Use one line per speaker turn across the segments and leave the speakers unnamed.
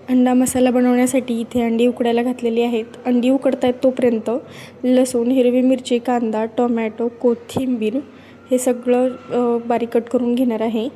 अंडा मसाला बनवण्यासाठी इथे अंडी उकडायला घातलेली आहेत। अंडी उकडत आहेत तोपर्यंत लसूण, हिरवी मिरची, कांदा, टोमॅटो, कोथिंबीर हे सगळं बारीक कट करून घेणार आहे।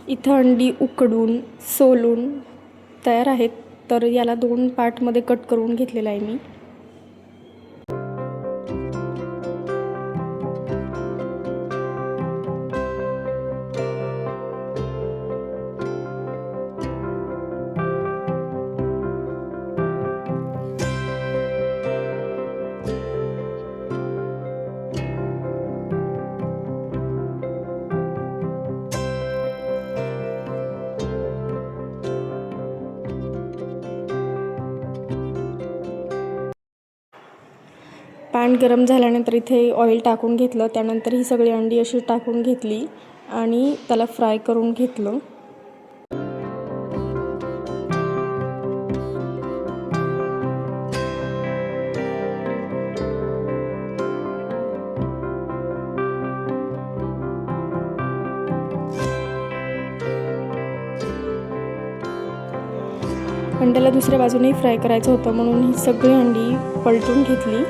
इथं अंडी उकडून सोलून तयार आहेत, तर याला 2 पार्टमध्ये कट करून घेतलेला आहे मी। पॅन गरम झाल्यानंतर इथे ऑइल टाकून घेतलं। त्यानंतर ही सगळी अंडी अशी टाकून घेतली आणि त्याला फ्राय करून घेतलं। अंड्याला दुसऱ्या बाजूने फ्राय करायचं होतं, म्हणून ही सगळी अंडी पलटून घेतली।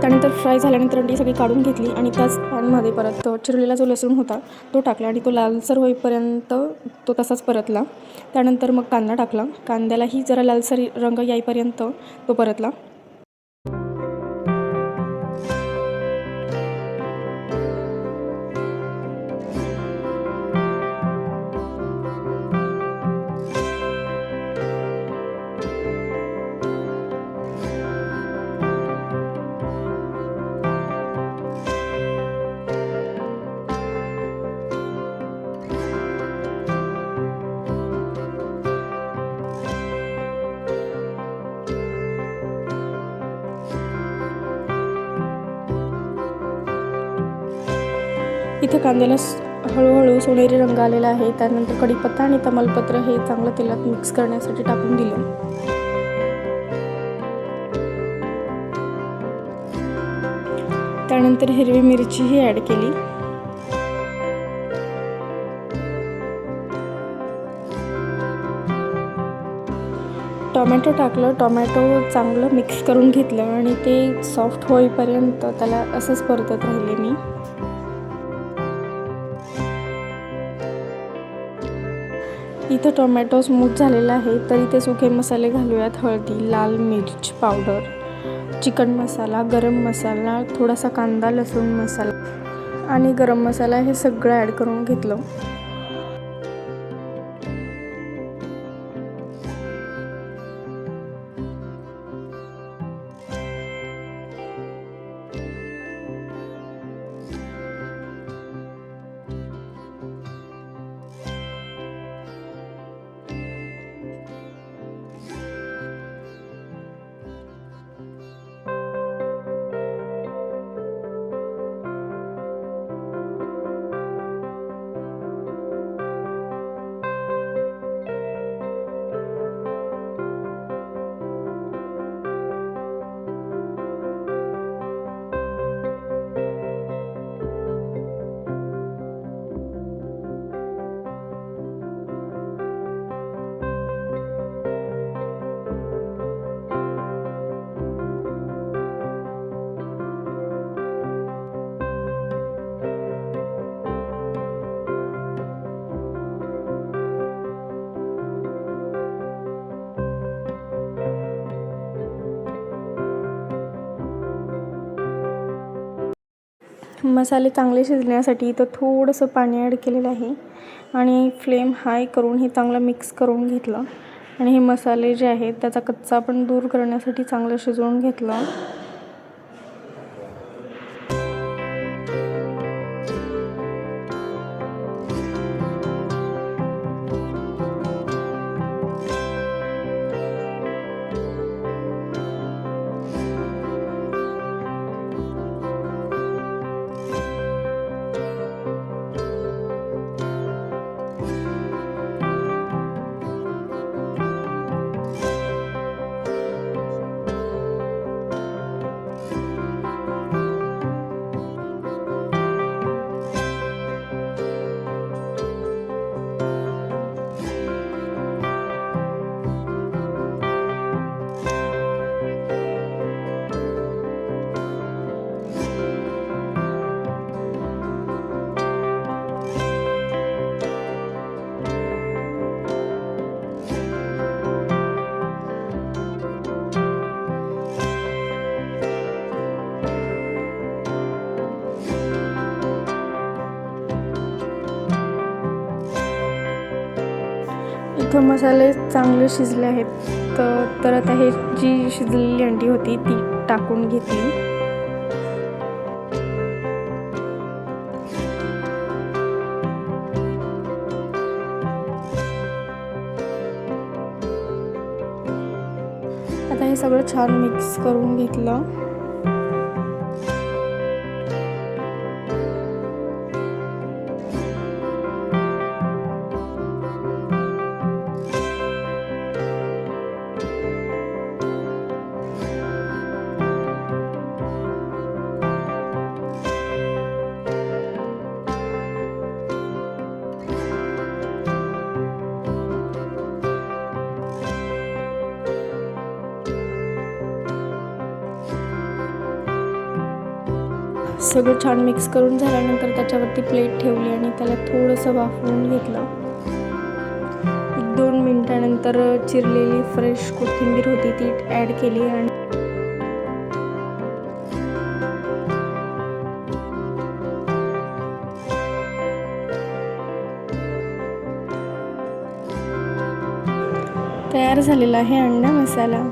त्यानंतर फ्राय झाल्यानंतर अंडी सगळी काढून घेतली आणि त्याच पॅनमध्ये परत चिरलेला जो लसूण होता तो टाकला आणि तो लालसर होईपर्यंत तो तसाच परतला। त्यानंतर मग कांदा टाकला। कांद्यालाही जरा लालसर रंग येईपर्यंत तो परतला। इथे कांद्याला हळूहळू सोनेरी रंग आलेला आहे। त्यानंतर कढीपत्ता आणि तमालपत्र हे चांगलं तेलात मिक्स करण्यासाठी टाकून दिलं। त्यानंतर हिरवी मिरची ही ॲड केली। टोमॅटो टाकलं। टोमॅटो चांगलं मिक्स करून घेतलं आणि ते सॉफ्ट होईपर्यंत त्याला असंच परतत राहिले मी। इथं टोमॅटो स्मूथ झालेला आहे, तर इथे सुके मसाले घालूयात। हळदी, लाल मिर्च पावडर, चिकन मसाला, गरम मसाला, थोडासा कांदा लसूण मसाला आणि गरम मसाला हे सगळं ॲड करून घेतलं। मसाले चांगले शिजण्यासाठी इथं थोडंसं पाणी ॲड केलेलं आहे आणि फ्लेम हाय करून हे चांगलं मिक्स करून घेतलं आणि हे मसाले जे आहेत त्याचा कच्चा पण दूर करण्यासाठी चांगलं शिजवून घेतलं. इथं मसाले चांगले शिजले आहेत तर आता हे जी शिजलेली अंडी होती ती टाकून घेतली. आता हे सगळं छान मिक्स करून घेतलं. सगळं छान मिक्स करून झाल्यानंतर त्याच्यावरती प्लेट ठेवली आणि त्याला थोडंसं वाफवून घेतलं. 1-2 मिनिटानंतर चिरलेली फ्रेश कोथिंबीर होती ती ॲड केली आणि तयार झालेला आहे अंडा मसाला.